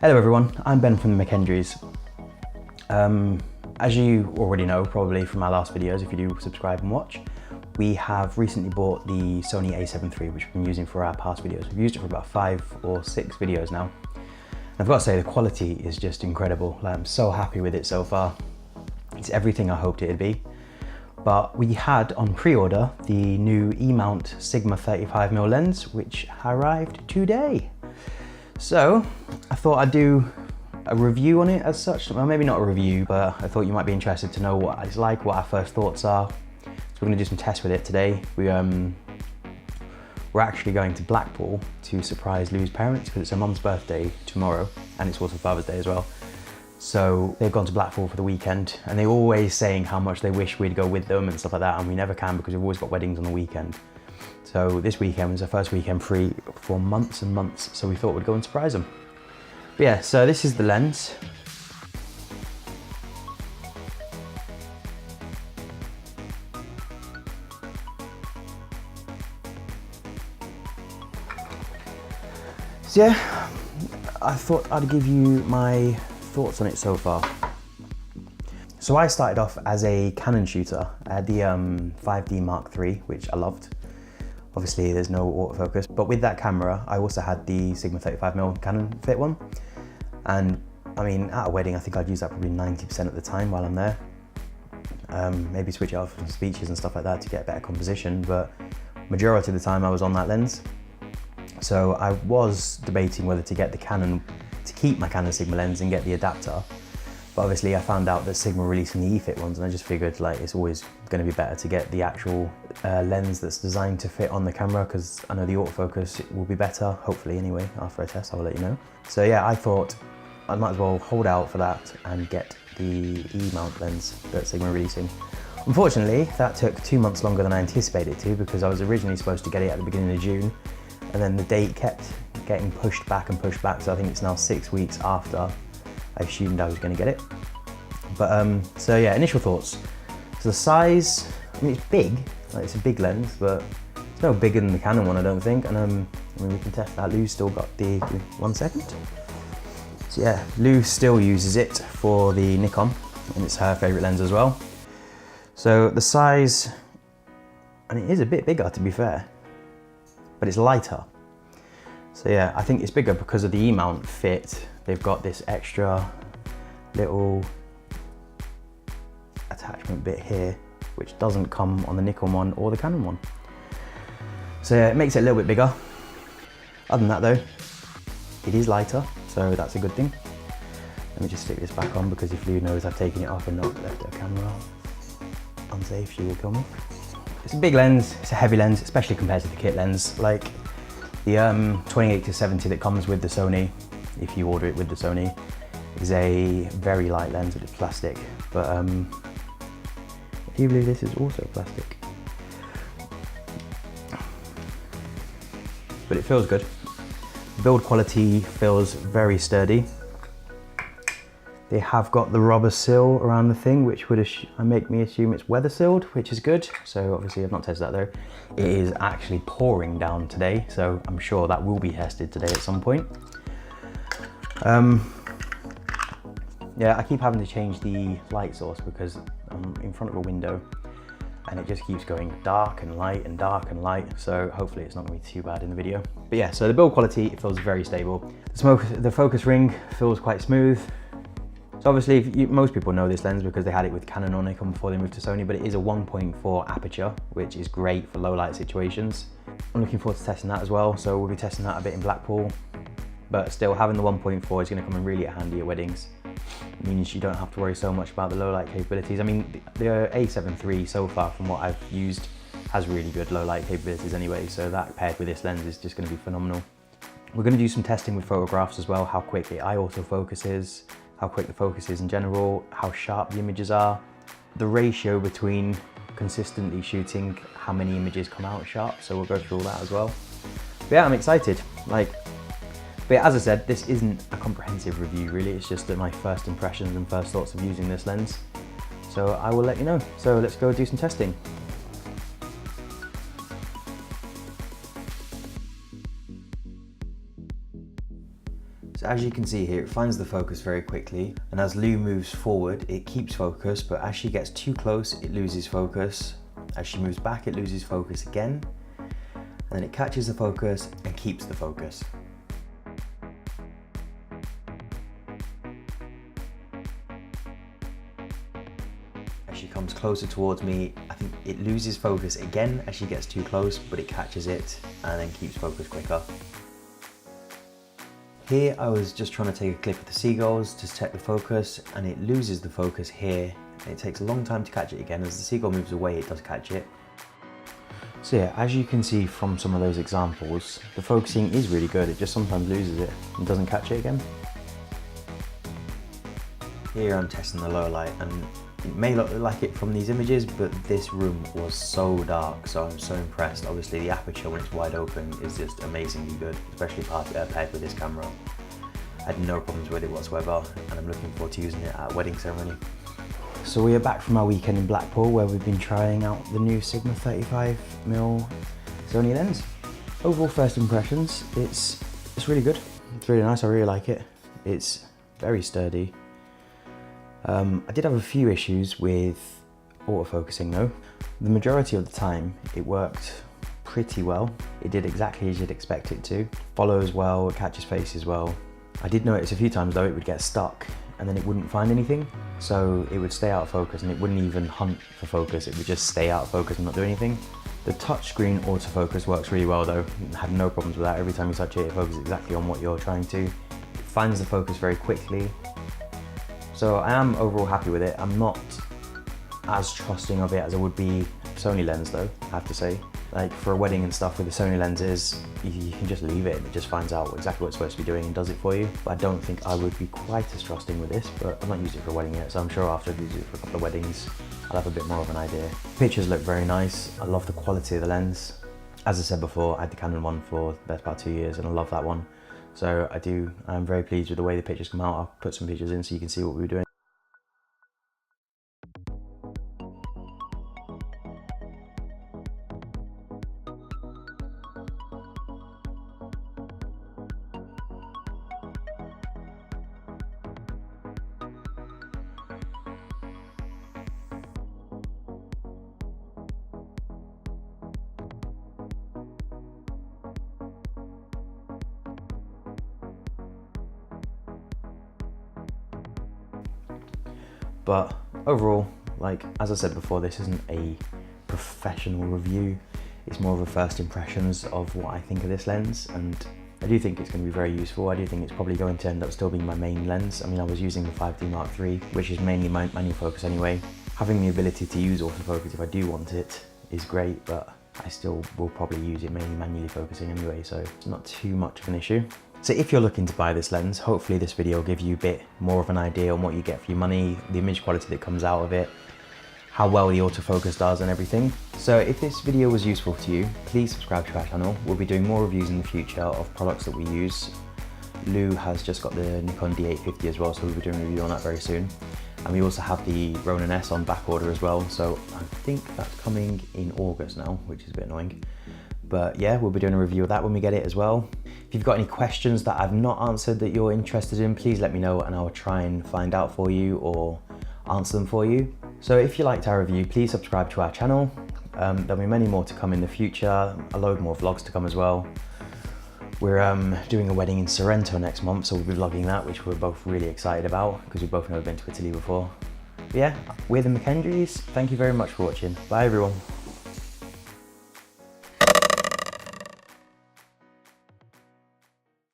Hello everyone, I'm Ben from the McKendries. As you already know, probably from my last videos, if you do subscribe and watch, we have recently bought the Sony A7 III, which we've been using for our past videos. We've used it for about 5 or 6 videos now. And I've got to say, the quality is just incredible. I'm so happy with it so far. It's everything I hoped it'd be. But we had on pre-order the new E Mount Sigma 35mm lens, which arrived today. So I thought I'd do a review on it as such. Well, maybe not a review, but I thought you might be interested to know what it's like, what our first thoughts are. So we're gonna do some tests with it today. We're actually going to Blackpool to surprise Lou's parents because it's her mum's birthday tomorrow and it's also Father's Day as well. So they've gone to Blackpool for the weekend and they're always saying how much they wish we'd go with them and stuff like that, and we never can because we've always got weddings on the weekend. So this weekend was our first weekend free for months and months, so we thought we'd go and surprise them. But yeah, so this is the lens. So yeah, I thought I'd give you my thoughts on it so far. So I started off as a Canon shooter. I had the 5D Mark III, which I loved. Obviously there's no autofocus, but with that camera, I also had the Sigma 35mm Canon fit one. And I mean, at a wedding, I think I'd use that probably 90% of the time while I'm there. Maybe switch it off for speeches and stuff like that to get a better composition, but majority of the time I was on that lens. So I was debating whether to get the Canon, to keep my Canon Sigma lens and get the adapter. But obviously I found out that Sigma were releasing the E-fit ones, and I just figured like it's always going to be better to get the actual lens that's designed to fit on the camera, because I know the autofocus will be better, hopefully anyway. After I test, I'll let you know. So yeah, I thought I might as well hold out for that and get the E Mount lens that Sigma are releasing. Unfortunately, that took 2 months longer than I anticipated it to, because I was originally supposed to get it at the beginning of June, and then the date kept getting pushed back and pushed back, so I think it's now 6 weeks after I assumed I was going to get it. But so yeah, initial thoughts. So the size, I mean, it's big, like it's a big lens, but it's no bigger than the Canon one, I don't think. And I mean, we can test that. Lou's still got the, 1 second. So yeah, Lou still uses it for the Nikon, and it's her favorite lens as well. So the size, and it is a bit bigger to be fair, but it's lighter. So yeah, I think it's bigger because of the E Mount fit. They've got this extra little attachment bit here, which doesn't come on the Nikon one or the Canon one. So yeah, it makes it a little bit bigger. Other than that though, it is lighter, so that's a good thing. Let me just stick this back on, because if Lou knows I've taken it off and not left the camera unsafe, she will kill me. It's a big lens, it's a heavy lens, especially compared to the kit lens. Like the 28-70 that comes with the Sony, if you order it with the Sony, is a very light lens with plastic, but if you believe this is also plastic. But it feels good. Build quality feels very sturdy. They have got the rubber seal around the thing, which would make me assume it's weather sealed, which is good. So obviously I've not tested that though. It is actually pouring down today, so I'm sure that will be tested today at some point. Yeah, I keep having to change the light source because I'm in front of a window and it just keeps going dark and light and dark and light, so hopefully it's not going to be too bad in the video. But yeah, so the build quality, it feels very stable. The focus ring feels quite smooth. So obviously most people know this lens because they had it with Canon or Nikon before they moved to Sony, but it is a 1.4 aperture, which is great for low light situations. I'm looking forward to testing that as well, so we'll be testing that a bit in Blackpool. But still, having the 1.4 is going to come in really handy at weddings. It means you don't have to worry so much about the low light capabilities. I mean, the A7 III so far, from what I've used, has really good low light capabilities anyway, so that paired with this lens is just going to be phenomenal. We're going to do some testing with photographs as well, how quick the eye autofocus is, how quick the focus is in general, how sharp the images are, the ratio between consistently shooting, how many images come out sharp, so we'll go through all that as well. But yeah, I'm excited. But as I said, this isn't a comprehensive review really, it's just my first impressions and first thoughts of using this lens. So I will let you know. So let's go do some testing. So as you can see here, it finds the focus very quickly, and as Lou moves forward, it keeps focus, but as she gets too close, it loses focus. As she moves back, it loses focus again, and then it catches the focus and keeps the focus. As she comes closer towards me, I think it loses focus again as she gets too close, but it catches it and then keeps focus quicker. Here I was just trying to take a clip of the seagulls to check the focus, and it loses the focus here. It takes a long time to catch it again. As the seagull moves away, it does catch it. So yeah, as you can see from some of those examples, the focusing is really good. It just sometimes loses it and doesn't catch it again. Here I'm testing the low light, and it may look like it from these images, but this room was so dark, so I'm so impressed. Obviously the aperture when it's wide open is just amazingly good, especially paired with this camera. I had no problems with it whatsoever, and I'm looking forward to using it at a wedding ceremony. So we are back from our weekend in Blackpool, where we've been trying out the new Sigma 35mm Sony lens. Overall first impressions, it's really good. It's really nice, I really like it. It's very sturdy. I did have a few issues with autofocusing though. The majority of the time it worked pretty well. It did exactly as you'd expect it to. Follows well, it catches faces well. I did notice a few times though it would get stuck and then it wouldn't find anything. So it would stay out of focus and it wouldn't even hunt for focus. It would just stay out of focus and not do anything. The touchscreen autofocus works really well though. I had no problems with that. Every time you touch it, it focuses exactly on what you're trying to. It finds the focus very quickly. So I am overall happy with it. I'm not as trusting of it as I would be Sony lens though, I have to say. Like for a wedding and stuff with the Sony lenses, you can just leave it and it just finds out exactly what it's supposed to be doing and does it for you. But I don't think I would be quite as trusting with this, but I'm not using it for a wedding yet, so I'm sure after I use it for a couple of weddings, I'll have a bit more of an idea. Pictures look very nice. I love the quality of the lens. As I said before, I had the Canon one for the best part 2 years and I love that one. So I'm very pleased with the way the pictures come out. I'll put some pictures in so you can see what we were doing. But overall, like as I said before, this isn't a professional review. It's more of a first impressions of what I think of this lens, and I do think it's going to be very useful. I do think it's probably going to end up still being my main lens. I mean, I was using the 5D Mark III, which is mainly my manual focus anyway. Having the ability to use autofocus if I do want it is great, but I still will probably use it mainly manually focusing anyway, so it's not too much of an issue. So if you're looking to buy this lens, hopefully this video will give you a bit more of an idea on what you get for your money, the image quality that comes out of it, how well the autofocus does and everything. So if this video was useful to you, please subscribe to our channel. We'll be doing more reviews in the future of products that we use. Lou has just got the Nikon D850 as well, so we'll be doing a review on that very soon. And we also have the Ronin S on back order as well, so I think that's coming in August now, which is a bit annoying. But yeah, we'll be doing a review of that when we get it as well. If you've got any questions that I've not answered that you're interested in, please let me know and I'll try and find out for you or answer them for you. So if you liked our review, please subscribe to our channel. There'll be many more to come in the future, a load more vlogs to come as well. We're doing a wedding in Sorrento next month, so we'll be vlogging that, which we're both really excited about because we've both never been to Italy before. But yeah, we're the McKendries. Thank you very much for watching. Bye everyone.